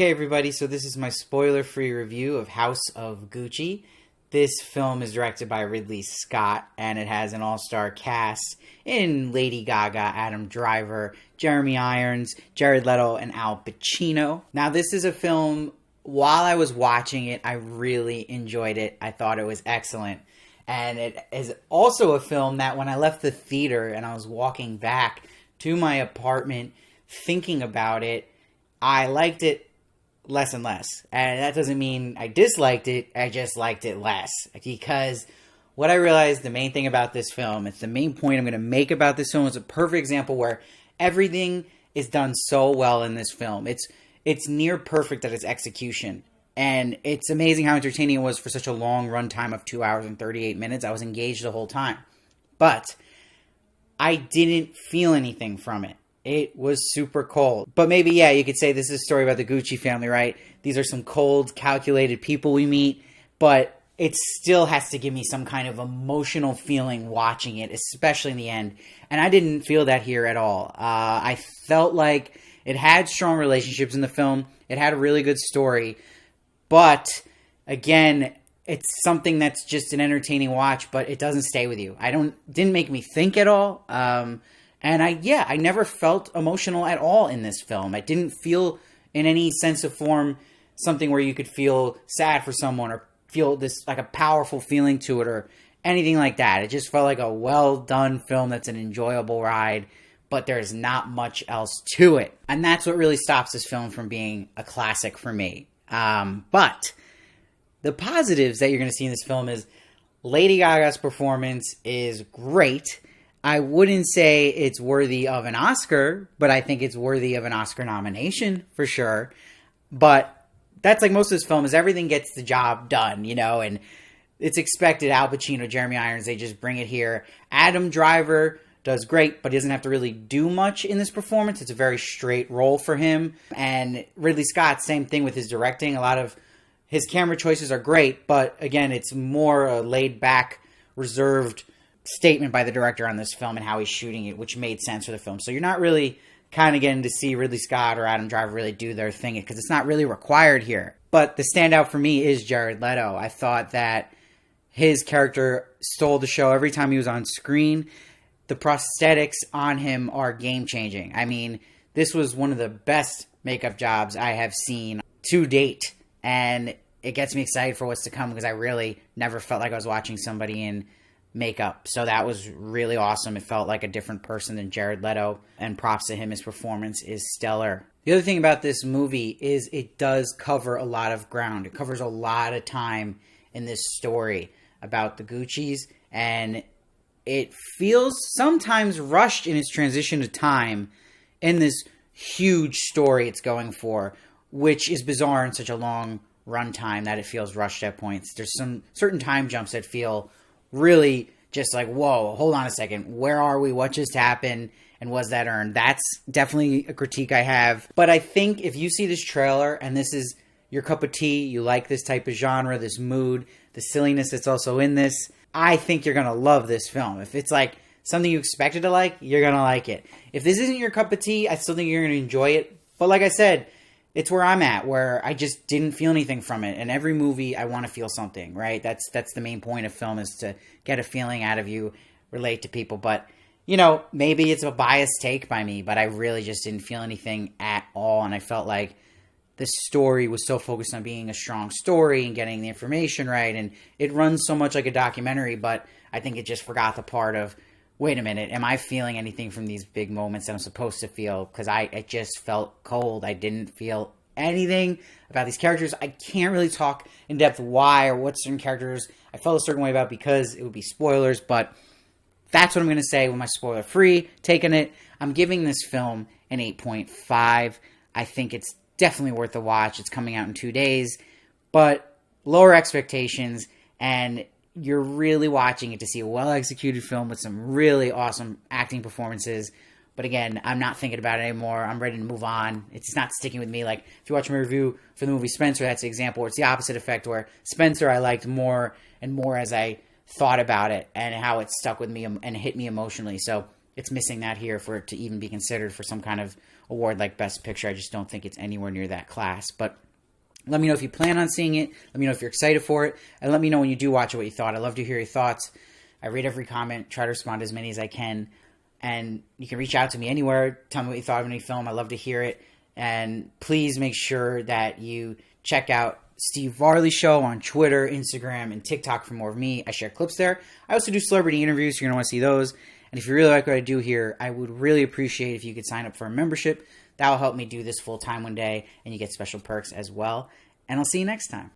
Okay, everybody, so this is my spoiler-free review of House of Gucci. This film is directed by Ridley Scott, and it has an all-star cast in Lady Gaga, Adam Driver, Jeremy Irons, Jared Leto, and Al Pacino. Now, this is a film, while I was watching it, I really enjoyed it. I thought it was excellent. And it is also a film that when I left the theater and I was walking back to my apartment thinking about it, I liked it less and less. And that doesn't mean I disliked it, I just liked it less. Because what I realized, the main thing about this film, it's the main point I'm going to make about this film, is a perfect example where everything is done so well in this film. It's near perfect at its execution. And it's amazing how entertaining it was for such a long runtime of 2 hours and 38 minutes. I was engaged the whole time. But I didn't feel anything from it. It was super cold. But maybe, yeah, you could say this is a story about the Gucci family, right? These are some cold, calculated people we meet, but it still has to give me some kind of emotional feeling watching it, especially in the end. And I didn't feel that here at all. I felt like it had strong relationships in the film. It had a really good story. But, again, it's something that's just an entertaining watch, but it doesn't stay with you. Didn't make me think at all. And I never felt emotional at all in this film. I didn't feel, in any sense of form, something where you could feel sad for someone or feel this, like, a powerful feeling to it or anything like that. It just felt like a well-done film that's an enjoyable ride, but there's not much else to it. And that's what really stops this film from being a classic for me. But the positives that you're going to see in this film is Lady Gaga's performance is great. I wouldn't say it's worthy of an Oscar, but I think it's worthy of an Oscar nomination for sure. But that's like most of this film, is everything gets the job done, you know, and it's expected. Al Pacino, Jeremy Irons, they just bring it here. Adam Driver does great, but he doesn't have to really do much in this performance. It's a very straight role for him. And Ridley Scott, same thing with his directing. A lot of his camera choices are great, but again, it's more a laid-back, reserved statement by the director on this film and how he's shooting it, which made sense for the film. So you're not really kind of getting to see Ridley Scott or Adam Driver really do their thing, because it's not really required here. But the standout for me is Jared Leto. I thought that his character stole the show every time he was on screen. The prosthetics on him are game-changing. I mean, this was one of the best makeup jobs I have seen to date, and it gets me excited for what's to come, because I really never felt like I was watching somebody in makeup. So that was really awesome. It felt like a different person than Jared Leto, and props to him. His performance is stellar. The other thing about this movie is it does cover a lot of ground. It covers a lot of time in this story about the Gucci's, and it feels sometimes rushed in its transition to time in this huge story it's going for, which is bizarre in such a long runtime that it feels rushed at points. There's some certain time jumps that feel really just like, whoa, hold on a second. Where are we? What just happened? And was that earned? That's definitely a critique I have. But I think if you see this trailer and this is your cup of tea, you like this type of genre, this mood, the silliness that's also in this, I think you're going to love this film. If it's like something you expected to like, you're going to like it. If this isn't your cup of tea, I still think you're going to enjoy it. But like I said, it's where I'm at, where I just didn't feel anything from it. And every movie, I want to feel something, right? That's the main point of film, is to get a feeling out of you, relate to people. But, you know, maybe it's a biased take by me, but I really just didn't feel anything at all. And I felt like the story was so focused on being a strong story and getting the information right. And it runs so much like a documentary, but I think it just forgot the part of, wait a minute, am I feeling anything from these big moments that I'm supposed to feel? Because it just felt cold. I didn't feel anything about these characters. I can't really talk in depth why or what certain characters I felt a certain way about, because it would be spoilers, but that's what I'm going to say with my spoiler-free take on it. I'm giving this film an 8.5. I think it's definitely worth a watch. It's coming out in 2 days, but lower expectations, and you're really watching it to see a well-executed film with some really awesome acting performances. But again, I'm not thinking about it anymore. I'm ready to move on. It's not sticking with me. Like, if you watch my review for the movie Spencer, that's the example where it's the opposite effect, where Spencer I liked more and more as I thought about it and how it stuck with me and hit me emotionally. So it's missing that here for it to even be considered for some kind of award like Best Picture. I just don't think it's anywhere near that class. But let me know if you plan on seeing it. Let me know if you're excited for it. And let me know when you do watch it what you thought. I love to hear your thoughts. I read every comment, try to respond to as many as I can. And you can reach out to me anywhere. Tell me what you thought of any film. I love to hear it. And please make sure that you check out Steve Varley Show on Twitter, Instagram, and TikTok for more of me. I share clips there. I also do celebrity interviews, so you're going to want to see those. And if you really like what I do here, I would really appreciate if you could sign up for a membership. That will help me do this full time one day, and you get special perks as well. And I'll see you next time.